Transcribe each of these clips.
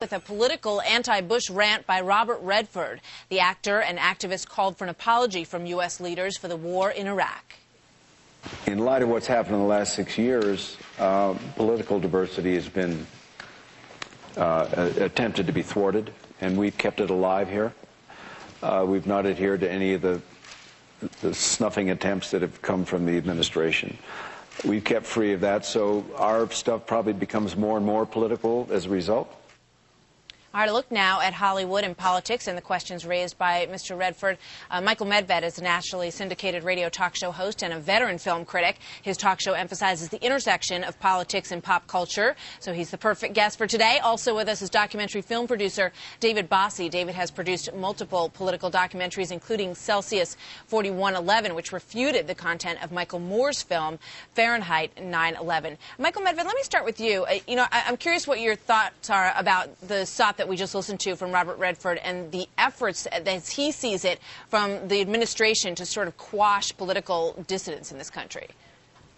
With a political anti-Bush rant by Robert Redford. The actor and activist called for an apology from U.S. leaders for the war in Iraq. In light of what's happened in the last 6 years, political diversity has been attempted to be thwarted, and we've kept it alive here. We've not adhered to any of the snuffing attempts that have come from the administration. We've kept free of that, so our stuff probably becomes more and more political as a result. All right, a look now at Hollywood and politics and the questions raised by Mr. Redford. Michael Medved is a nationally syndicated radio talk show host and a veteran film critic. His talk show emphasizes the intersection of politics and pop culture, so he's the perfect guest for today. Also with us is documentary film producer David Bossie. David has produced multiple political documentaries, including Celsius 4111, which refuted the content of Michael Moore's film Fahrenheit 9/11. Michael Medved, let me start with you. I'm curious what your thoughts are about the SOT that we just listened to from Robert Redford and the efforts, as he sees it, from the administration to sort of quash political dissidents in this country.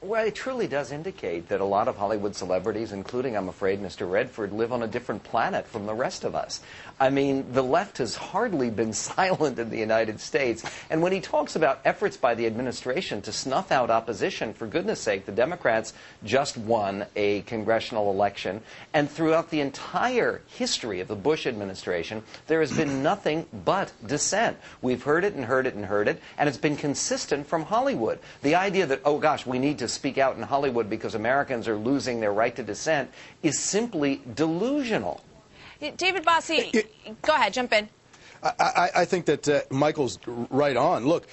Well, it truly does indicate that a lot of Hollywood celebrities, including, I'm afraid, Mr. Redford, live on a different planet from the rest of us. I mean, the left has hardly been silent in the United States. And when he talks about efforts by the administration to snuff out opposition, for goodness sake, the Democrats just won a congressional election. And throughout the entire history of the Bush administration, there has been nothing but dissent. We've heard it and heard it and heard it, and it's been consistent from Hollywood. The idea that, oh gosh, we need to speak out in Hollywood because Americans are losing their right to dissent is simply delusional. David Bossie, go ahead, jump in. I think that Michael's right on. Look,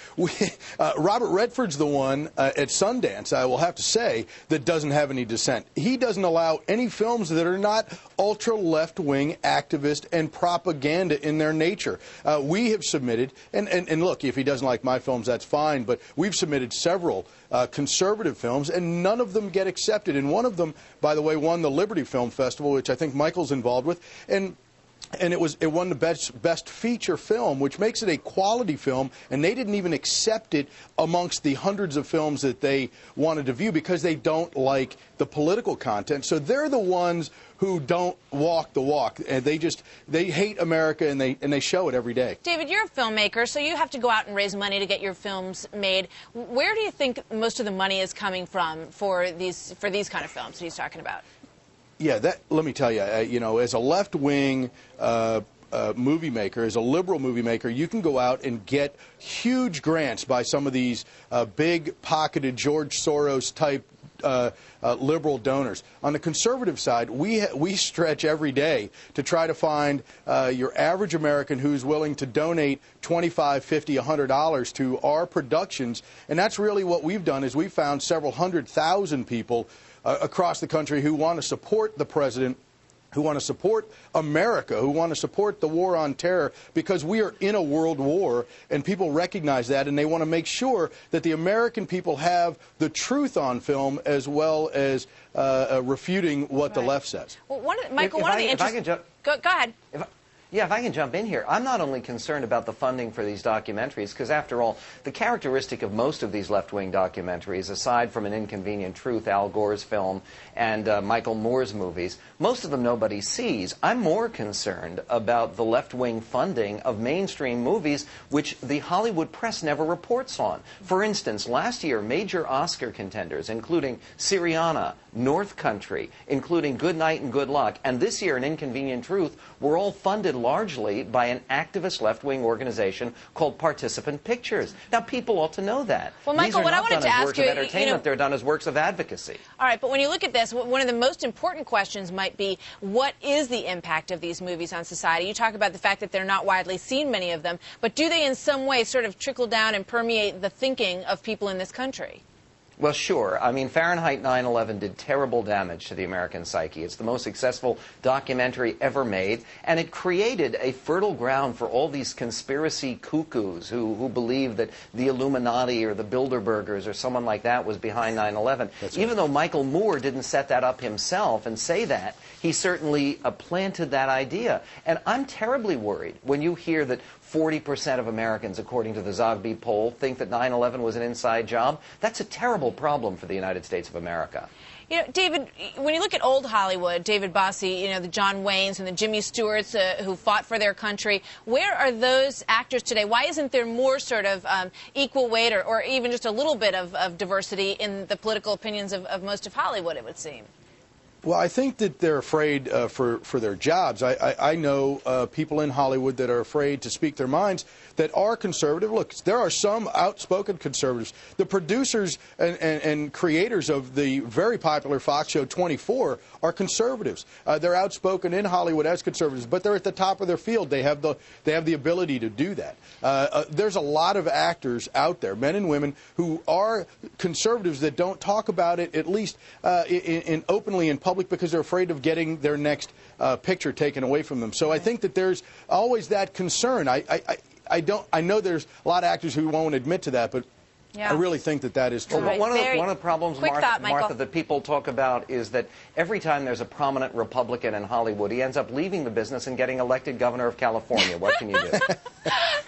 Robert Redford's the one at Sundance, I will have to say, that doesn't have any dissent. He doesn't allow any films that are not ultra-left-wing activist and propaganda in their nature. We have submitted, and look, if he doesn't like my films, that's fine, but we've submitted several conservative films, and none of them get accepted. And one of them, by the way, won the Liberty Film Festival, which I think Michael's involved with, and it won the best feature film, which makes it a quality film, and they didn't even accept it amongst the hundreds of films that they wanted to view because they don't like the political content. So they're the ones who don't walk the walk, and they hate America, and they show it every day. David, you're a filmmaker, so you have to go out and raise money to get your films made. Where do you think most of the money is coming from for these kind of films that he's talking about? Yeah, let me tell you, as a left-wing movie maker, as a liberal movie maker, you can go out and get huge grants by some of these big-pocketed George Soros-type liberal donors. On the conservative side, we stretch every day to try to find your average American who's willing to donate $25, $50, $100 to our productions, and that's really what we've done. Is we've found several 100,000 people across the country who want to support the president, who want to support America, who want to support the war on terror, because we are in a world war, and people recognize that, and they want to make sure that the American people have the truth on film as well as refuting what the left says. Well, Michael, one of the interesting... Go ahead. Yeah, if I can jump in here, I'm not only concerned about the funding for these documentaries, because after all, the characteristic of most of these left-wing documentaries, aside from An Inconvenient Truth, Al Gore's film, and Michael Moore's movies, most of them nobody sees. I'm more concerned about the left-wing funding of mainstream movies, which the Hollywood press never reports on. For instance, last year, major Oscar contenders, including Syriana, North Country, including Good Night and Good Luck, and this year, An Inconvenient Truth, were all funded largely by an activist left-wing organization called Participant Pictures. Now, people ought to know that. Well, Michael, what I wanted to ask you, these are not done as works of entertainment, they're done as works of advocacy. All right, but when you look at this, one of the most important questions might be, what is the impact of these movies on society? You talk about the fact that they're not widely seen, many of them, but do they in some way sort of trickle down and permeate the thinking of people in this country? Well, sure. I mean, Fahrenheit 9/11 did terrible damage to the American psyche. It's the most successful documentary ever made, and it created a fertile ground for all these conspiracy cuckoos who believe that the Illuminati or the Bilderbergers or someone like that was behind 9/11. Even though Michael Moore didn't set that up himself and say that, he certainly planted that idea. And I'm terribly worried when you hear that 40% of Americans, according to the Zogby poll, think that 9/11 was an inside job. That's a terrible problem for the United States of America. You know, David, when you look at old Hollywood, David Bosse, you know, the John Waynes and the Jimmy Stewarts who fought for their country, where are those actors today? Why isn't there more sort of equal weight or even just a little bit of diversity in the political opinions of most of Hollywood, it would seem? Well, I think that they're afraid for their jobs. I know people in Hollywood that are afraid to speak their minds that are conservative. Look, there are some outspoken conservatives. The producers and creators of the very popular Fox show 24 are conservatives. They're outspoken in Hollywood as conservatives, but they're at the top of their field. They have the ability to do that. There's a lot of actors out there, men and women, who are conservatives that don't talk about it, at least in openly in public, because they're afraid of getting their next picture taken away from them. So I think that there's always that concern. I know there's a lot of actors who won't admit to that, but yeah. I really think that is true. Well, one of the problems, Martha, that people talk about is that every time there's a prominent Republican in Hollywood, he ends up leaving the business and getting elected governor of California. What can you do?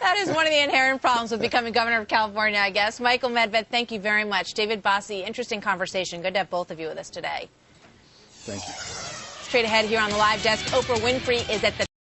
That is one of the inherent problems with becoming governor of California, I guess. Michael Medved, thank you very much. David Bosse, interesting conversation. Good to have both of you with us today. Thank you. Straight ahead here on the live desk, Oprah Winfrey is at the